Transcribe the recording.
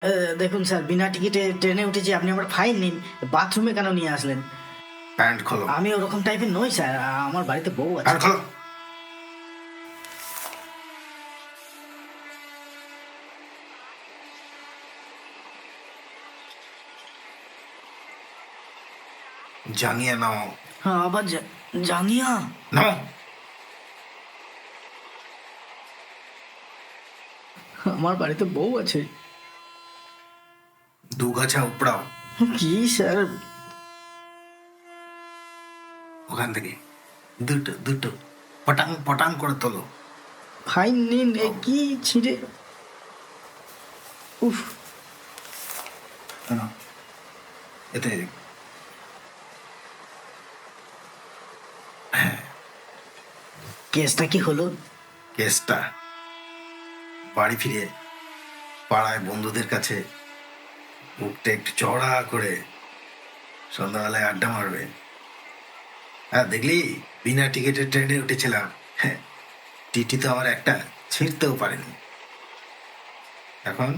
এ, দেখুন স্যার, বিনা টিকিটে ট্রেনে উঠেছি, আপনি আমার ফাইন নিন। বাথরুমে কেন নিয়ে আসলেন? প্যান্ট খোলো। আমি ওরকম টাইপের নই স্যার, আমার বাড়িতে বউ আছে। প্যান্ট খোলো। জাঙ্গিয়া নাও। হ্যাঁ, আবার জাঙ্গিয়া? নাও। আমার বাড়িতে বউ আছে। দু গাছা উপড়াও কি স্যার? ওখান থেকে। দুটো দুটো পটাং পটাং করে তোলো। ফাইন নিন। এ কি ছিঁড়ে! উফ! নাও। এতে কেসটা কি হলো? কেসটা বাড়ি ফিরে পাড়ায় বন্ধুদের কাছে মুখটা একটু চড়া করে সন্ধ্যাবেলায় আড্ডা মারবে। হ্যাঁ, দেখলি বিনা টিকিটে ট্রেনে উঠেছিলাম। হ্যাঁ, টিটি তো আমার একটা ছিঁড়তেও পারেনি। এখন